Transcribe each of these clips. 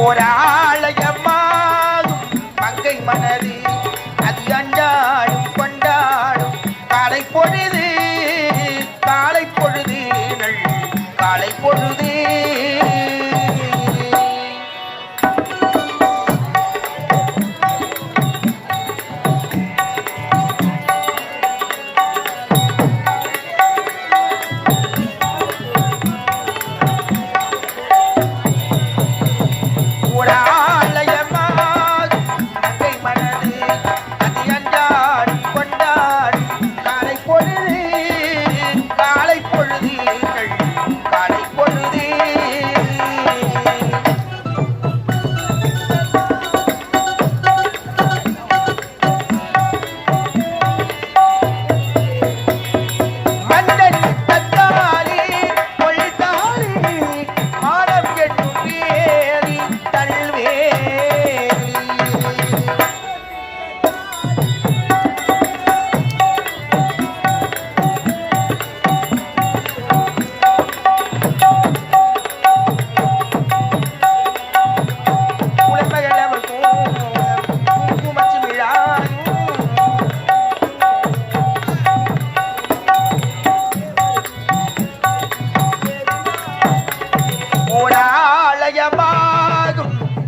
ஓராலயமாகும் மங்கை மனது அது அஞ்சாடும் கொண்டாடும் காலை பொழுது காலை பொழுது காலை பொழுது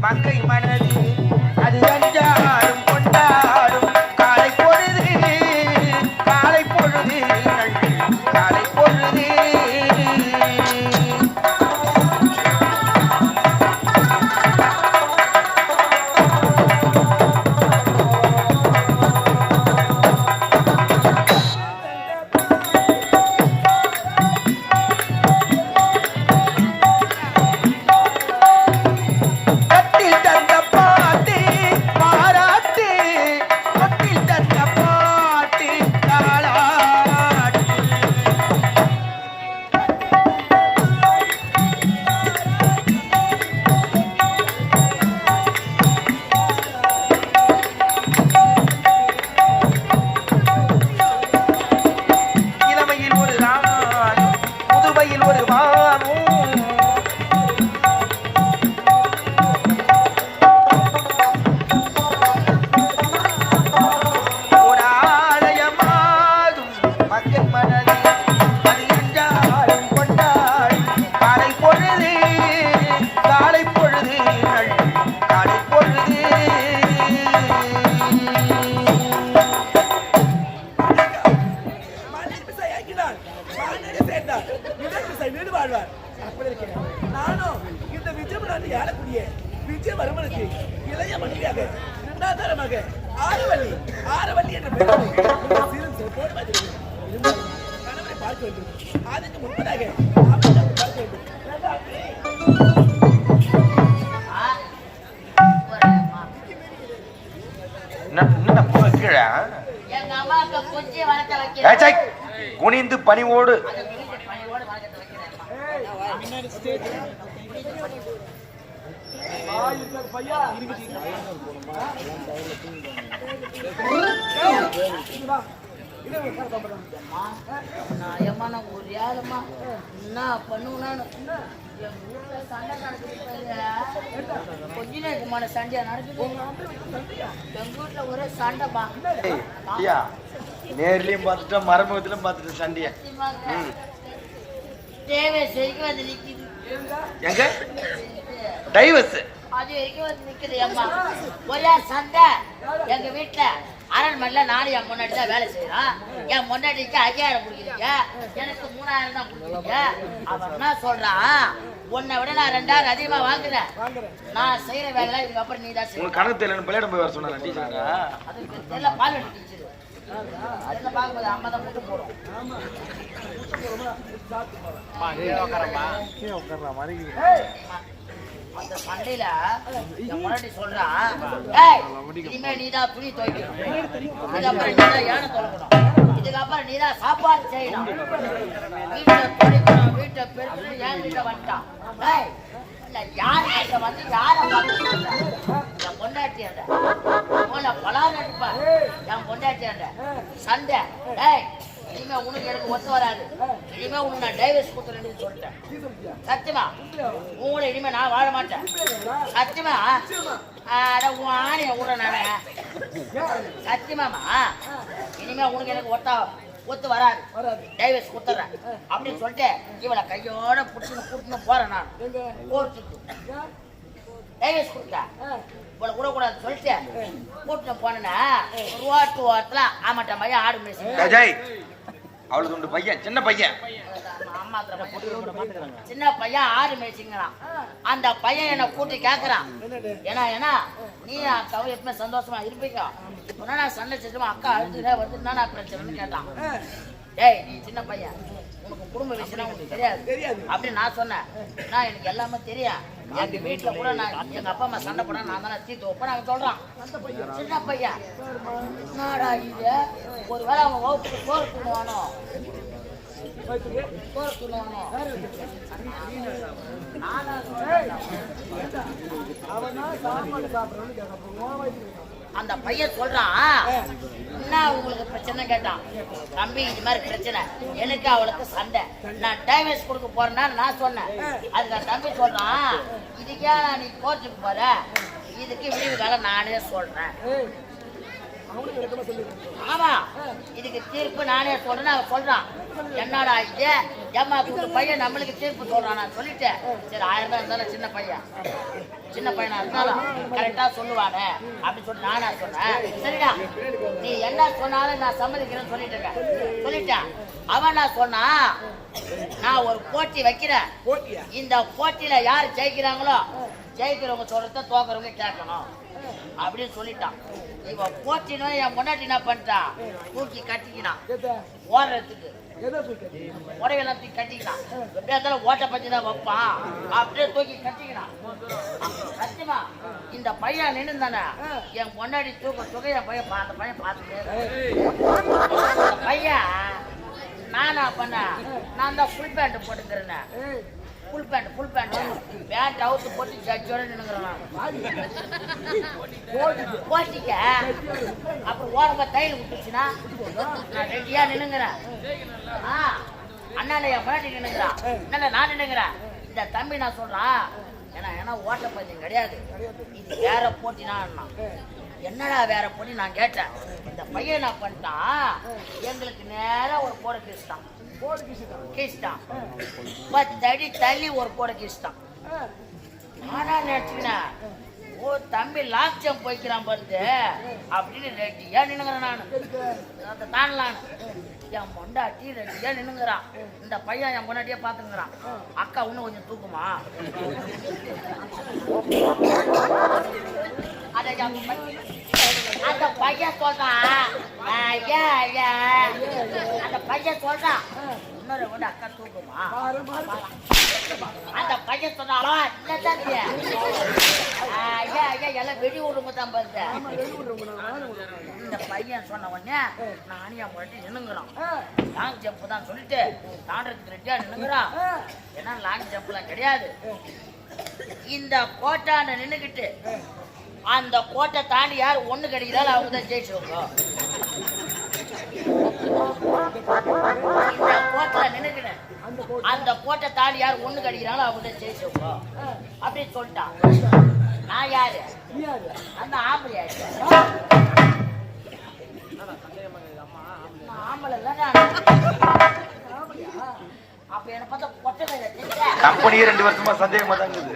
மங்கை மனது அது அஞ்சாடும் கொண்டாடும் காலை பொழுது காலை பொழுது காலை பொழுது நானும் இந்த விஜயபுராணி ஆளக்கூடிய விஜய வருமனுக்கு இளைய மனைவியாக இரண்டாதாரமாக ஆரவல்லி என்ற பெயரை கணவரை பார்க்க வேண்டும். அதுக்கு முன்பதாக பார்க்க வேண்டும். குனிந்து பணிவோடு சண்டையா நடக்குது. எங்க வீட்டுல ஒரே சண்டைப்பா. நேர்லயும் பார்த்துட்டோம் மரமுகத்திலும் பார்த்துட்டோம் சண்டைய. வந்து நிக்குது. எங்க டைவர்ஸ் அது வரைக்கும் வந்து நிக்குது. அம்மா ஒரே சண்டை எங்க வீட்டுல. அரண்மனையில நானும் என் முன்னாடி தான் வேலை செய்யறான். என் முன்னாடிக்கு 5000 கொடுக்குறீங்க, எனக்கு 3000 தான் கொடுக்குறீங்க. அவன் என்ன சொல்றான், உன்னை விட நான் 2000 அதிகமா வாங்குறேன். நான் செய்யற வேலை இதுக்கப்புறம் நீ தான் செய்ய. கணக்கு தெரியல பிள்ளையிடம் போய் வர சொன்னா டீச்சர். அதுக்கு தெரியல பால் வெட்டி டீச்சர். அதுல பார்க்கும்போது அம்மா தான் முட்டு போடும். அந்த சண்டையில முன்னாடி சொல்றான், இனிமே நீதான் துணி துவைக்கணும், இதுக்கப்புறம் நீதான் யானை தொலைக்கணும், இதுக்கப்புறம் நீதான் சாப்பாடு செய்யணும், வீட்டை துடைக்கணும், வீட்டை பெருக்கணும். என் வீட்டை வந்துட்டான். யார் கிட்ட வந்து யாரை பார்த்து என் பொண்டாட்டியாண்ட போல பலான்னு அடிப்பா. என் பொண்டாட்டியாண்ட சண்டை. நீ இனிமே உனக்கு எனக்கு ஒத்து வராது. இனிமே உனக்கு நான் டைவர்ஸ் கொடுத்துறேன்னு சொல்லிட்டேன். சத்தியமா உங்களை இனிமே நான் வாழ மாட்டேன். சத்தியமா உன் ஆணைய விட நானே சத்தியமாமா இனிமே உனக்கு எனக்கு ஒத்து வராது. டைவர்ஸ் கொடுத்துறேன் அப்படின்னு சொல்லிட்டு இவளை கையோட புடிச்சுன்னு போறேன் நான் கோர்ட்டுக்கு. டைவர்ஸ் கொடுத்தா இவளை விடக்கூடாது சொல்லிட்டு கூட்டிட்டு போனேன்னா ரோட்டு ஓரத்துல ஆமாட்ட பையன் ஆடு மேய்ச்சி அவளுக்கு உண்டு பையன் சின்ன பையன் சின்ன பையன் ஆடு மேய்ச்சிங்களாம். அந்த பையன் என்ன கூட்டி கேக்குறான் ஏன்னா நீ அக்காவும் எப்பவுமே சந்தோஷமா இருப்பீங்க. இப்போ நான் சண்டை செஞ்சோம் அக்கா அழுதுல வந்து நான் பிரச்சனைன்னு கேட்டான். ஏய் நீ சின்ன பையன் உனக்கு குடும்ப விஷயம் உனக்கு தெரியாது அப்படின்னு நான் சொன்னேன். நான் எனக்கு எல்லாமே தெரியும். எங்க வீட்டுல கூட நான் எங்க அப்பா அம்மா சண்டை போனா நான் தானே தீர்த்து வைப்பேன். அவன் சொல்றான் சின்ன பையன் என்னடா இது ஒருவேளை அவன் வகுப்புக்கு சோறு தூங்குவானோ அந்த பையன் சொல்றான் என்ன உங்களுக்கு பிரச்சனை கேட்டான். தம்பி இது மாதிரி பிரச்சனை எனக்கு அவளுக்கு சண்டை நான் டைவர்ஸ் கொடுக்க போறேன்னா நான் சொன்னேன். அதுக்கு தம்பி சொல்றான் இதுக்கே நீ கோர்ட்டுக்கு போற இதுக்கு விடிவு காலம் நானே சொல்றேன். ஆமா இதுக்கு தீர்ப்பு நானே சொல்றேன். அவன் சொல்றான் என்னடா இது ஏமா கூட்டு பையன் நம்மளுக்கு தீர்ப்பு சொல்றான். நான் சொல்லிட்டேன் சரி 1000 தான் இருந்தாலும் சின்ன பையனா இருந்தாலும் கரெக்டா சொல்லுவானே அப்படின்னு சொல்லி நானா சொன்னேன். சரிடா நீ என்ன சொன்னாலும் நான் சம்மதிக்கிறேன்னு சொல்லிட்டேன். அவன் நான் சொன்னா நான் ஒரு போட்டி வைக்கிறேன். இந்த போட்டியில யாரு ஜெயிக்கிறாங்களோ ஜெயிக்கிறவங்க சொல்றத தோக்குறவங்க கேட்கணும் அப்படின்னு சொல்லிட்டான். இவ போட்டினோ என் முன்னாடி என்ன பண்ணிட்டான் தூக்கி கட்டிக்கினான் ஓடுறதுக்கு உடையெல்லாம் தூக்கி கட்டிக்கினான். எப்படியா இருந்தாலும் ஓட்ட பத்தி தான் வைப்பான் அப்படியே தூக்கி கட்டிக்கினான். சத்தியமா இந்த பையன் நின்று தானே என் முன்னாடி தூக்க என் பையன் அந்த பையன் பார்த்துட்டு பையன் நானா பண்ண நான் தான் ஃபுல் பேண்ட் போட்டுக்கிறேன். ஃபுல் பேண்ட் பேண்ட் அவுத்து போட்டு ஜட்ஜோட நின்னுங்கிறேன். போட்டிக்க அப்புறம் ஓரமா தையல் விட்டுச்சுன்னா நான் ரெடியா நின்னுங்கிறேன். அண்ணால என் முன்னாடி நின்னுங்கிறான். என்னல நான் நின்னுங்கிறேன். இந்த தம்பி நான் சொல்றான் ஏன்னா ஓட்ட பந்தயம் கிடையாது இது வேற போட்டினா என்னடா வேற போட்டி நான் கேட்டேன். இந்த பையன் என்ன பண்ணிட்டான் எங்களுக்கு நேரம் ஒரு போட கீழ்ச்சான் 10 அடி தள்ளி ஒரு போட கீழ்ச்சான். நானா நினைச்சுக்கினேன் ஓ தம்பி லாக் ஜம்ப் போய்க்கிறான் பாருது அப்படின்னு ரெட்டியா நின்னுங்கிறேன். நான் தாண்டலான்னு என் பொண்டாட்டி ரெட்டியா நின்னுங்கிறான். இந்த பையன் என் பொண்டாட்டியே பாத்துங்கிறான். அக்கா இன்னும் கொஞ்சம் தூக்குமா அந்த பையன் சொல்றான் அந்த பையன் சொல்றான் இன்னொரு கூட அக்கா தூக்குமா. அந்த பையன் சொன்னாலும் எல்லாம் வெடி விடுங்க தான் பாருங்க. இந்த பையன் சொன்ன உடனே நானும் என் முன்னாடி நின்னுங்கிறான். லாங் ஜம்ப் தான் சொல்லிட்டு தாண்டறதுக்கு ரெட்டியா நின்னுங்கிறான். ஏன்னா லாங் ஜம்ப்லாம் கிடையாது. இந்த கோட்டான நின்னுக்கிட்டு அந்த கோட்டை தாண்டி யார் ஒண்ணு கிடைக்கிறாள் அவங்க தான் ஜெயிச்சுவாங்க. இந்த கோட்டை நின்னுக்கிட்டேன் அந்த கோட்டை தாண்டி யார் ஒண்ணு கிடைக்கிறாங்களோ அவங்க தான் ஜெயிச்சுவாங்க அப்படின்னு சொல்லிட்டான். நான் யாரு அந்த ஆம்பளை ஆம்பளை அப்ப என்ன பார்த்தா கொட்டை கம்பெனியே 2 வருஷமா சந்தேகமா தான் இருக்குது.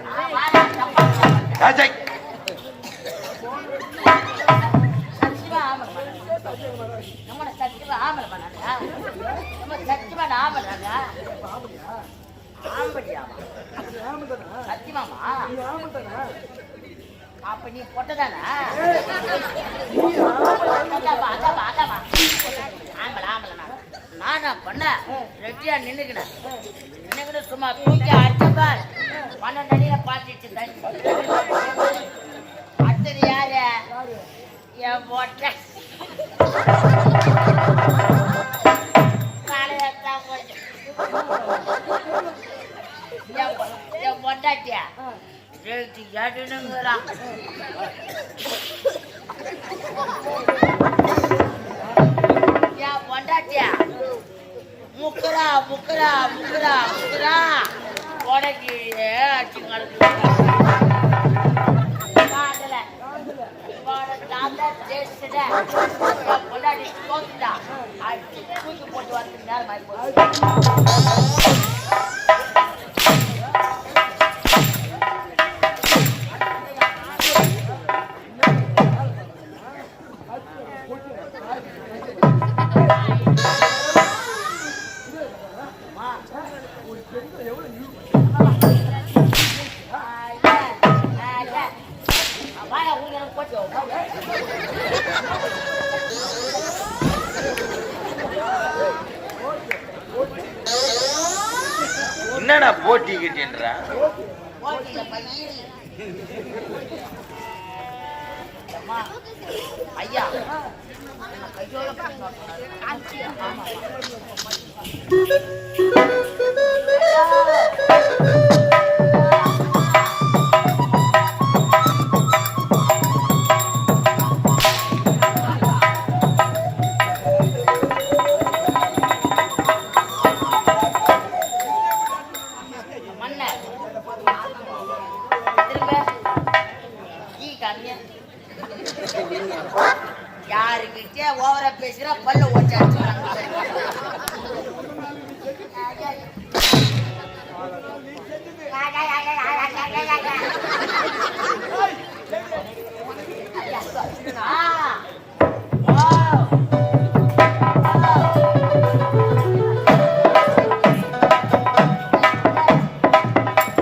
அப்ப நீ பொட்டதானா நானா பண்ண ரெட்டியா நின்னுக்கின சும்மா தூக்கி அடிச்சபால் 12 அடியில பாத்திச்சு தண்ணி. அடுத்தது யாரு என் பொட்ட காலையத்தான் கொஞ்சம் என் பொட்டாட்டியா ரெட்டி எடுனுங்கிறான். என் பொண்டாட்டியா முக்கரா முக்கரா முக்கரா முக்கரா உடக்கி அடிச்சு பொண்டாடி தோத்துட்டா அடிச்சு தூக்கி போட்டு வந்து நேரம் ஆகி போச்சு. என்னடா போட்டி கிட்டேன்றா ஐயா யாருக்கிட்டே ஓவரா பேசுறா பல்ல ஓட்டாச்சு.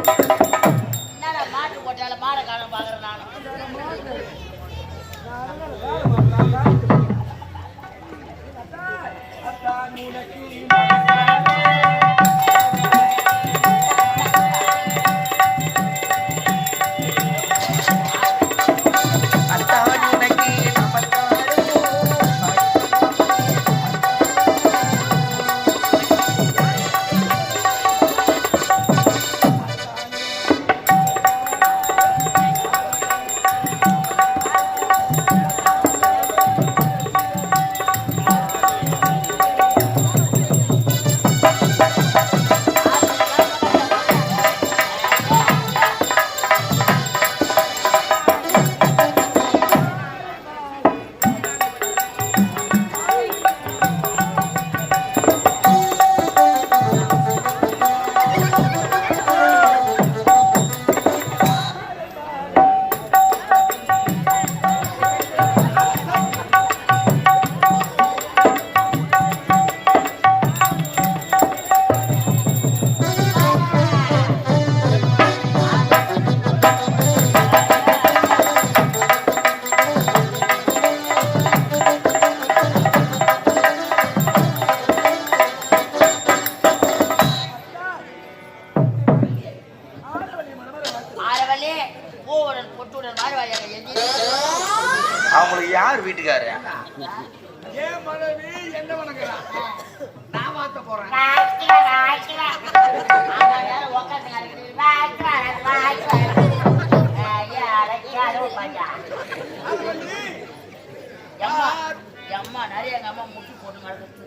என்னடா மாட்டு போட்டால மாட காலம் பாக்குறேன் நான். அவங்களுக்கு யார் வீட்டுக்காரு? ஏன் மனைவி என்ன வணங்குறா? நான் மாத்த போறேன். அம்மா நிறைய எங்க அம்மா முட்டி போட்டு நடக்குது.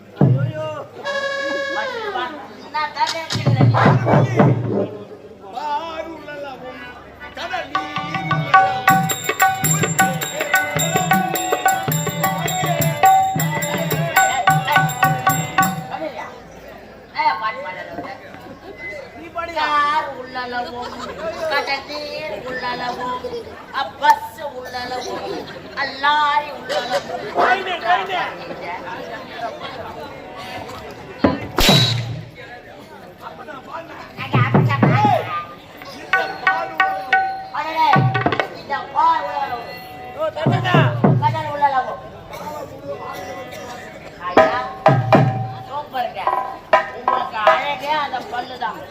உள்ளளவும் கடநீர் உள்ளளவும் பஸ் உள்ளளவும் அல்லாரி கடல் உள்ளளவும் சூப்பருங்க. உங்களுக்கு அழகே அந்த பல்லுதான்.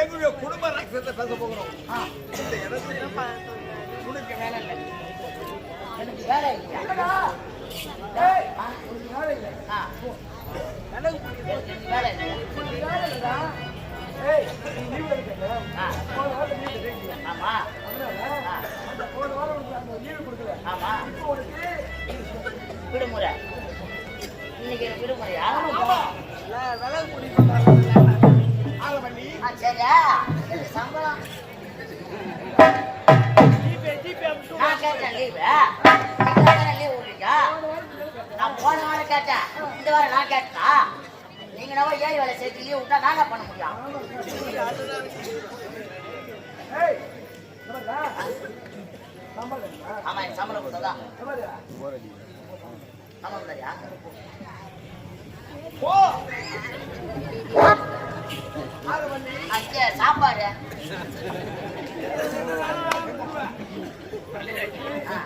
எங்களுடைய குடும்ப ரகசியத்தை பேச போகிறோம். இந்த இடத்துல உனக்கு வேலை இல்லை. எனக்கு வேலை இல்லையா? வேலை இல்லை. எனக்கு பிடிக்கும். எனக்கு வேலை இல்லையா? வேலை இல்லடா. ஏய், லீவ் எடுக்கல. ஆ, போன வாரம் லீவ் எடுக்கல. ஆமா அதனால ஆ, அந்த போன வாரம் உனக்கு அந்த லீவ் கொடுக்கல. ஆமா இப்போ உனக்கு விடுமுறை. இன்னைக்கு எனக்கு விடுமுறையா? விலகு பிடிக்கும். ஆக பண்ணி ஆ, சரியா எனக்கு சம்பளம் ஜிபே நான் கேட்டேன் லீவு. நீங்க லீவ் விடுறீங்க. நான் போன வாரம் கேட்டேன், இந்த வாரம் நான் கேட்டா நீங்க நம்ம ஏழு வேலை சேர்த்து லீவ் விட்டா நான் என்ன பண்ண முடியும்? ஏய் நமக்கா சம்பளம் ஆமா எனக்கு சம்பளம் கொடுத்ததான் சம்பளம் சம்பளம் சரியா? போ ஆக பண்ணி அங்கே சாப்பாடு ஆ,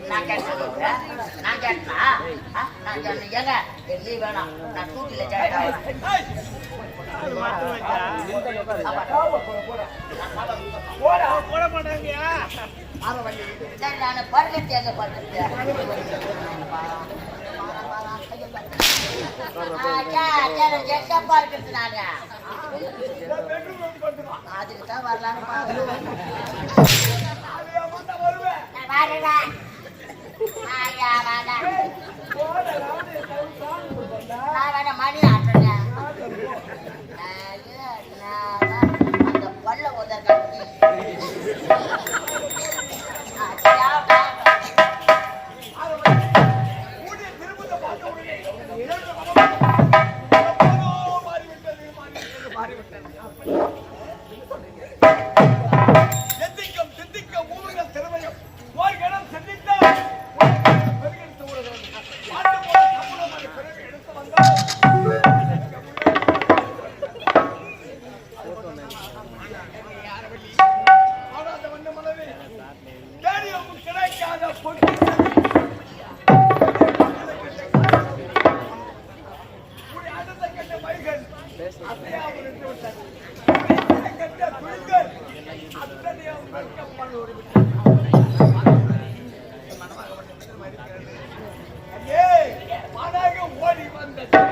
நான் கேட்டேன் நான் கேட்டா நான் சொன்னேன் ஏங்க எனக்கு லீவ் வேணாம் நான் டூட்டியில் ஜாயின் ஆகிறேன். போட மாட்டாங்கயா. சரி நான் படுக்கிறது எங்க படுக்கிறது? எட்டப்பா இருக்கிறது நாங்க அதுக்கு தான் வரலான்னு பாக்குறேன். நான் வேணா மணி ஆட்டுறேன். அந்த பல்ல உத கட்டி எத்திக்கும் சித்திக்கும் ஊர்கள் திறமையும் ஓர் கணம் சிந்தித்தால் பெருகெடுத்து ஊறுகிறது. ஆண்டு போல நம்மளும் அந்த பிறகு எடுத்து வந்தால் ஆடாத வண்ண மனவே தேடியும் கிடைக்காத பொட்டி அடுத்த கட்ட மைகள் அசையாமல் நின்று விட்டது. கட்ட குழுங்கள் அத்தனையும் வைக்கப்பட்டு விட்டது. ஐயே, மானாக ஓடி வந்தது.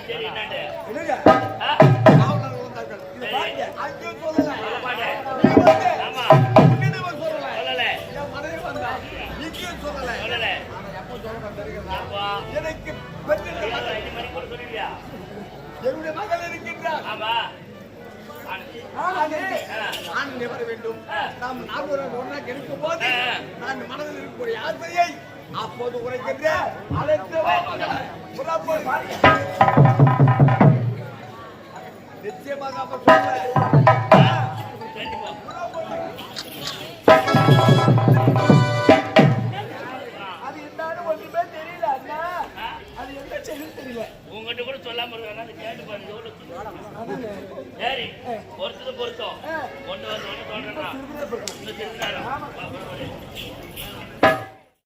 சரி என்னண்டு என்னங்க ஆ? காவலர்கள் வந்தார்கள் இதை பாருங்க அங்கேயும் சொல்லல பாடு. நீ வந்து ஆமா உன்னிடம் சொல்லல சொல்லல என் மனைவி வந்தா இங்கேயும் சொல்லல சொல்லல ஆனா எப்ப சொல்லணும் தெரியுங்களா அப்பா எனக்கு பெற்றிருந்த மகள் 5 மணிக்கு கூட சொல்லிடுவியா என்னுடைய மகள் இருக்கின்றார் ஆமா நான் வர வேண்டும் நாம் நால்வரும் ஒன்றாக இருக்கும் போது நான் மனதில் இருக்கக்கூடிய ஆசையை அப்போது உரைக்கின்ற அழைத்து வா மகளே. புறப்படு. நிச்சயமாக அப்ப சொல்றேன் அது என்னன்னு ஒண்ணுமே தெரியல அண்ணா அது என்ன செய்யுன்னு தெரியல உங்ககிட்ட கூட சொல்லாம இருக்காங்க அது கேட்டு பாருங்க சரி பொறுத்தது பொருத்தம் ஒண்ணு வந்து ஒண்ணு சொல்றேன்னா இன்னும் தெரிஞ்சுக்காரன்